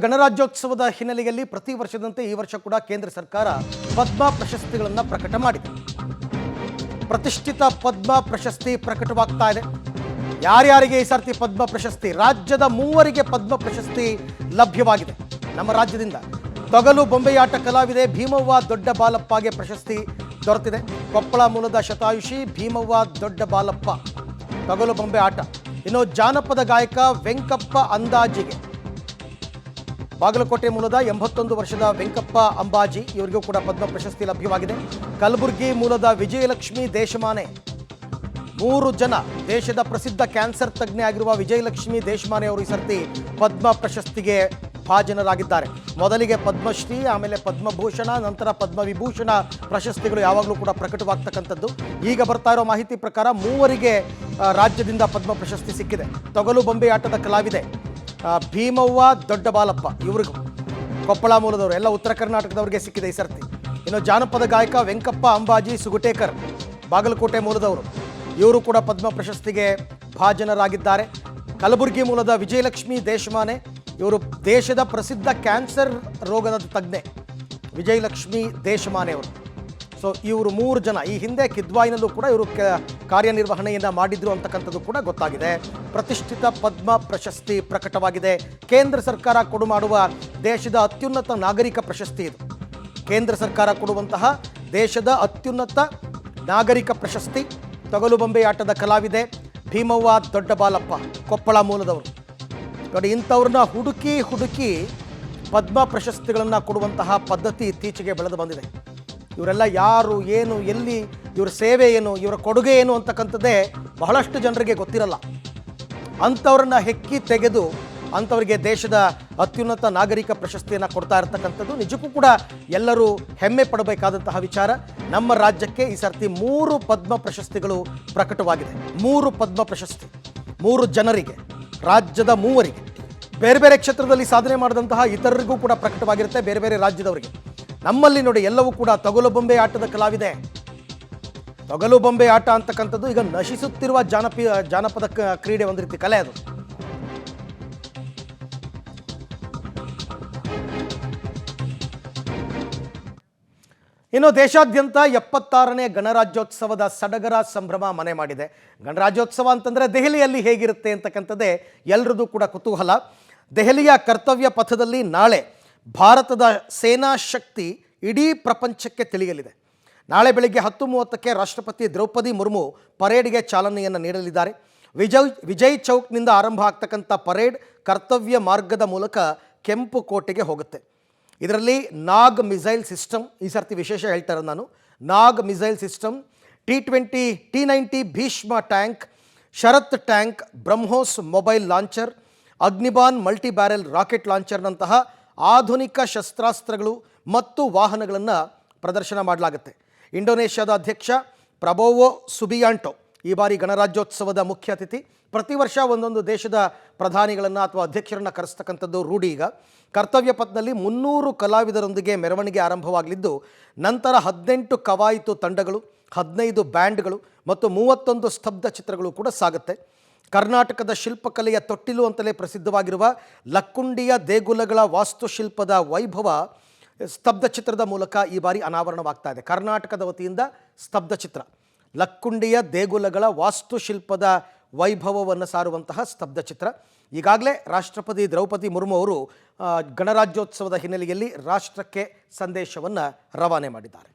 ಗಣರಾಜ್ಯೋತ್ಸವದ ಹಿನ್ನೆಲೆಯಲ್ಲಿ ಪ್ರತಿ ವರ್ಷದಂತೆ ಈ ವರ್ಷ ಕೂಡ ಕೇಂದ್ರ ಸರ್ಕಾರ ಪದ್ಮ ಪ್ರಶಸ್ತಿಗಳನ್ನು ಪ್ರಕಟ ಮಾಡಿದೆ. ಪ್ರತಿಷ್ಠಿತ ಪದ್ಮ ಪ್ರಶಸ್ತಿ ಪ್ರಕಟವಾಗ್ತಾ ಇದೆ. ಯಾರ್ಯಾರಿಗೆ ಈ ಸರ್ತಿ ಪದ್ಮ ಪ್ರಶಸ್ತಿ? ರಾಜ್ಯದ 3 ಪದ್ಮ ಪ್ರಶಸ್ತಿ ಲಭ್ಯವಾಗಿದೆ. ನಮ್ಮ ರಾಜ್ಯದಿಂದ ತೊಗಲು ಬೊಂಬೆಯಾಟ ಕಲಾವಿದೆ ಭೀಮವ್ವ ದೊಡ್ಡ ಬಾಲಪ್ಪಗೆ ಪ್ರಶಸ್ತಿ ದೊರೆತಿದೆ. ಕೊಪ್ಪಳ ಮೂಲದ ಶತಾಯುಷಿ ಭೀಮವ್ವ ದೊಡ್ಡ ಬಾಲಪ್ಪ ತೊಗಲು ಬೊಂಬೆ ಆಟ. ಇನ್ನು ಜಾನಪದ ಗಾಯಕ ವೆಂಕಪ್ಪ ಅಂದಾಜಿಗೆ, ಬಾಗಲಕೋಟೆ ಮೂಲದ 81 ವರ್ಷದ ವೆಂಕಪ್ಪ ಅಂಬಾಜಿ ಇವರಿಗೂ ಕೂಡ ಪದ್ಮ ಪ್ರಶಸ್ತಿ ಲಭ್ಯವಾಗಿದೆ. ಕಲಬುರಗಿ ಮೂಲದ ವಿಜಯಲಕ್ಷ್ಮಿ ದೇಶಮಾನೆ, 3 ಜನ ದೇಶದ ಪ್ರಸಿದ್ಧ ಕ್ಯಾನ್ಸರ್ ತಜ್ಞೆ ಆಗಿರುವ ವಿಜಯಲಕ್ಷ್ಮಿ ದೇಶಮಾನೆ ಅವರು ಈ ಸರ್ತಿ ಪದ್ಮ ಪ್ರಶಸ್ತಿಗೆ ಭಾಜನರಾಗಿದ್ದಾರೆ. ಮೊದಲಿಗೆ ಪದ್ಮಶ್ರೀ, ಆಮೇಲೆ ಪದ್ಮಭೂಷಣ, ನಂತರ ಪದ್ಮವಿಭೂಷಣ ಪ್ರಶಸ್ತಿಗಳು ಯಾವಾಗಲೂ ಕೂಡ ಪ್ರಕಟವಾಗ್ತಕ್ಕಂಥದ್ದು. ಈಗ ಬರ್ತಾ ಇರೋ ಮಾಹಿತಿ ಪ್ರಕಾರ 3 ರಾಜ್ಯದಿಂದ ಪದ್ಮ ಪ್ರಶಸ್ತಿ ಸಿಕ್ಕಿದೆ. ತೊಗಲು ಬೊಂಬೆಯಾಟದ ಕಲಾವಿದೆ ಭೀಮವ್ವ ದೊಡ್ಡ ಬಾಲಪ್ಪ ಇವರಿಗೂ, ಕೊಪ್ಪಳ ಮೂಲದವರು, ಎಲ್ಲ ಉತ್ತರ ಕರ್ನಾಟಕದವರಿಗೆ ಸಿಕ್ಕಿದೆ ಈ ಸರ್ತಿ. ಇನ್ನು ಜಾನಪದ ಗಾಯಕ ವೆಂಕಪ್ಪ ಅಂಬಾಜಿ ಸುಗುಟೇಕರ್ ಬಾಗಲಕೋಟೆ ಮೂಲದವರು, ಇವರು ಕೂಡ ಪದ್ಮ ಪ್ರಶಸ್ತಿಗೆ ಭಾಜನರಾಗಿದ್ದಾರೆ. ಕಲಬುರಗಿ ಮೂಲದ ವಿಜಯಲಕ್ಷ್ಮಿ ದೇಶಮಾನೆ ಇವರು ದೇಶದ ಪ್ರಸಿದ್ಧ ಕ್ಯಾನ್ಸರ್ ರೋಗದ ತಜ್ಞೆ ವಿಜಯಲಕ್ಷ್ಮಿ ದೇಶಮಾನೆ ಅವರು. ಸೊ ಇವರು 3 ಜನ ಈ ಹಿಂದೆ ಕಿದ್ವಾಯಿನಲ್ಲೂ ಕೂಡ ಇವರು ಕಾರ್ಯನಿರ್ವಹಣೆಯನ್ನು ಮಾಡಿದ್ರು ಅಂತಕ್ಕಂಥದ್ದು ಕೂಡ ಗೊತ್ತಾಗಿದೆ. ಪ್ರತಿಷ್ಠಿತ ಪದ್ಮ ಪ್ರಶಸ್ತಿ ಪ್ರಕಟವಾಗಿದೆ. ಕೇಂದ್ರ ಸರ್ಕಾರ ಕೊಡು ಮಾಡುವ ದೇಶದ ಅತ್ಯುನ್ನತ ನಾಗರಿಕ ಪ್ರಶಸ್ತಿ ಇದು. ಕೇಂದ್ರ ಸರ್ಕಾರ ಕೊಡುವಂತಹ ದೇಶದ ಅತ್ಯುನ್ನತ ನಾಗರಿಕ ಪ್ರಶಸ್ತಿ. ತೊಗಲು ಬೊಂಬೆಯಾಟದ ಕಲಾವಿದೆ ಭೀಮವ್ವ ದೊಡ್ಡ ಬಾಲಪ್ಪ ಕೊಪ್ಪಳ ಮೂಲದವರು. ನೋಡಿ, ಇಂಥವ್ರನ್ನ ಹುಡುಕಿ ಪದ್ಮ ಪ್ರಶಸ್ತಿಗಳನ್ನು ಕೊಡುವಂತಹ ಪದ್ಧತಿ ಇತ್ತೀಚೆಗೆ ಬೆಳೆದು ಬಂದಿದೆ. ಇವರೆಲ್ಲ ಯಾರು, ಏನು, ಎಲ್ಲಿ, ಇವರ ಸೇವೆ ಏನು, ಇವರ ಕೊಡುಗೆ ಏನು ಅಂತಕ್ಕಂಥದ್ದೇ ಬಹಳಷ್ಟು ಜನರಿಗೆ ಗೊತ್ತಿರಲ್ಲ. ಅಂಥವ್ರನ್ನ ಹೆಕ್ಕಿ ತೆಗೆದು ಅಂಥವರಿಗೆ ದೇಶದ ಅತ್ಯುನ್ನತ ನಾಗರಿಕ ಪ್ರಶಸ್ತಿಯನ್ನು ಕೊಡ್ತಾ ಇರ್ತಕ್ಕಂಥದ್ದು ನಿಜಕ್ಕೂ ಕೂಡ ಎಲ್ಲರೂ ಹೆಮ್ಮೆ ಪಡಬೇಕಾದಂತಹ ವಿಚಾರ. ನಮ್ಮ ರಾಜ್ಯಕ್ಕೆ ಈ ಸರ್ತಿ 3 ಪದ್ಮ ಪ್ರಶಸ್ತಿಗಳು ಪ್ರಕಟವಾಗಿದೆ. 3 ಪದ್ಮ ಪ್ರಶಸ್ತಿ 3 ಜನರಿಗೆ, ರಾಜ್ಯದ 3. ಬೇರೆ ಬೇರೆ ಕ್ಷೇತ್ರದಲ್ಲಿ ಸಾಧನೆ ಮಾಡಿದಂತಹ ಇತರರಿಗೂ ಕೂಡ ಪ್ರಕಟವಾಗಿರುತ್ತೆ, ಬೇರೆ ಬೇರೆ ರಾಜ್ಯದವರಿಗೆ. ನಮ್ಮಲ್ಲಿ ನೋಡಿ ಎಲ್ಲವೂ ಕೂಡ ತೊಗಲು ಬೊಂಬೆ ಆಟದ ಕಲಾವಿದೆ. ತೊಗಲು ಬೊಂಬೆ ಆಟ ಅಂತಕ್ಕಂಥದ್ದು ಈಗ ನಶಿಸುತ್ತಿರುವ ಜಾನಪದ ಕ್ರೀಡೆ, ಒಂದು ರೀತಿ ಕಲೆ ಅದು. ಇನ್ನು ದೇಶಾದ್ಯಂತ 76ನೇ ಗಣರಾಜ್ಯೋತ್ಸವದ ಸಡಗರ ಸಂಭ್ರಮ ಮನೆ ಮಾಡಿದೆ. ಗಣರಾಜ್ಯೋತ್ಸವ ಅಂತಂದರೆ ದೆಹಲಿಯಲ್ಲಿ ಹೇಗಿರುತ್ತೆ ಅಂತಕ್ಕಂಥದ್ದೇ ಎಲ್ಲರದ್ದು ಕೂಡ ಕುತೂಹಲ. ದೆಹಲಿಯ ಕರ್ತವ್ಯ ಪಥದಲ್ಲಿ ನಾಳೆ ಭಾರತದ ಸೇನಾ ಶಕ್ತಿ ಇಡೀ ಪ್ರಪಂಚಕ್ಕೆ ತಿಳಿಯಲಿದೆ. ನಾಳೆ ಬೆಳಗ್ಗೆ 10:30ಕ್ಕೆ ರಾಷ್ಟ್ರಪತಿ ದ್ರೌಪದಿ ಮುರ್ಮು ಪರೇಡ್ಗೆ ಚಾಲನೆಯನ್ನು ನೀಡಲಿದ್ದಾರೆ. ವಿಜಯ್ ಚೌಕ್ನಿಂದ ಆರಂಭ ಆಗ್ತಕ್ಕಂಥ ಪರೇಡ್ ಕರ್ತವ್ಯ ಮಾರ್ಗದ ಮೂಲಕ ಕೆಂಪು ಕೋಟೆಗೆ ಹೋಗುತ್ತೆ. ಇದರಲ್ಲಿ ನಾಗ್ ಮಿಸೈಲ್ ಸಿಸ್ಟಮ್, ಈ ಸರ್ತಿ ವಿಶೇಷ ಹೇಳ್ತಾರೆ ನಾನು, Nag missile system, T-20, T-90 Bhishma tank, Sarath tank, BrahMos mobile launcher, Agnibaan multi barrel rocket ಲಾಂಚರ್ನಂತಹ ಆಧುನಿಕ ಶಸ್ತ್ರಾಸ್ತ್ರಗಳು ಮತ್ತು ವಾಹನಗಳನ್ನು ಪ್ರದರ್ಶನ ಮಾಡಲಾಗುತ್ತೆ. ಇಂಡೋನೇಷ್ಯಾದ ಅಧ್ಯಕ್ಷ ಪ್ರಬೋವೋ ಸುಬಿಯಾಂಟೋ ಈ ಬಾರಿ ಗಣರಾಜ್ಯೋತ್ಸವದ ಮುಖ್ಯ ಅತಿಥಿ. ಪ್ರತಿ ವರ್ಷ ಒಂದೊಂದು ದೇಶದ ಪ್ರಧಾನಿಗಳನ್ನು ಅಥವಾ ಅಧ್ಯಕ್ಷರನ್ನು ಕರೆಸ್ತಕ್ಕಂಥದ್ದು ರೂಢಿ. ಈಗ ಕರ್ತವ್ಯ ಪಥದಲ್ಲಿ 300 ಕಲಾವಿದರೊಂದಿಗೆ ಮೆರವಣಿಗೆ ಆರಂಭವಾಗಲಿದ್ದು, ನಂತರ 18 ಕವಾಯಿತು ತಂಡಗಳು, 15 ಬ್ಯಾಂಡ್ಗಳು ಮತ್ತು 31 ಸ್ತಬ್ಧ ಚಿತ್ರಗಳು ಕೂಡ ಸಾಗುತ್ತೆ. ಕರ್ನಾಟಕದ ಶಿಲ್ಪಕಲೆಯ ತೊಟ್ಟಿಲು ಅಂತಲೇ ಪ್ರಸಿದ್ಧವಾಗಿರುವ ಲಕ್ಕುಂಡಿಯ ದೇಗುಲಗಳ ವಾಸ್ತುಶಿಲ್ಪದ ವೈಭವ ಸ್ತಬ್ಧ ಚಿತ್ರದ ಮೂಲಕ ಈ ಬಾರಿ ಅನಾವರಣವಾಗ್ತಾ ಇದೆ. ಕರ್ನಾಟಕದ ವತಿಯಿಂದ ಸ್ತಬ್ಧ ಚಿತ್ರ, ಲಕ್ಕುಂಡಿಯ ದೇಗುಲಗಳ ವಾಸ್ತುಶಿಲ್ಪದ ವೈಭವವನ್ನು ಸಾರುವಂತಹ ಸ್ತಬ್ಧ ಚಿತ್ರ. ಈಗಾಗಲೇ ರಾಷ್ಟ್ರಪತಿ ದ್ರೌಪದಿ ಮುರ್ಮು ಅವರು ಗಣರಾಜ್ಯೋತ್ಸವದ ಹಿನ್ನೆಲೆಯಲ್ಲಿ ರಾಷ್ಟ್ರಕ್ಕೆ ಸಂದೇಶವನ್ನು ರವಾನೆ ಮಾಡಿದ್ದಾರೆ.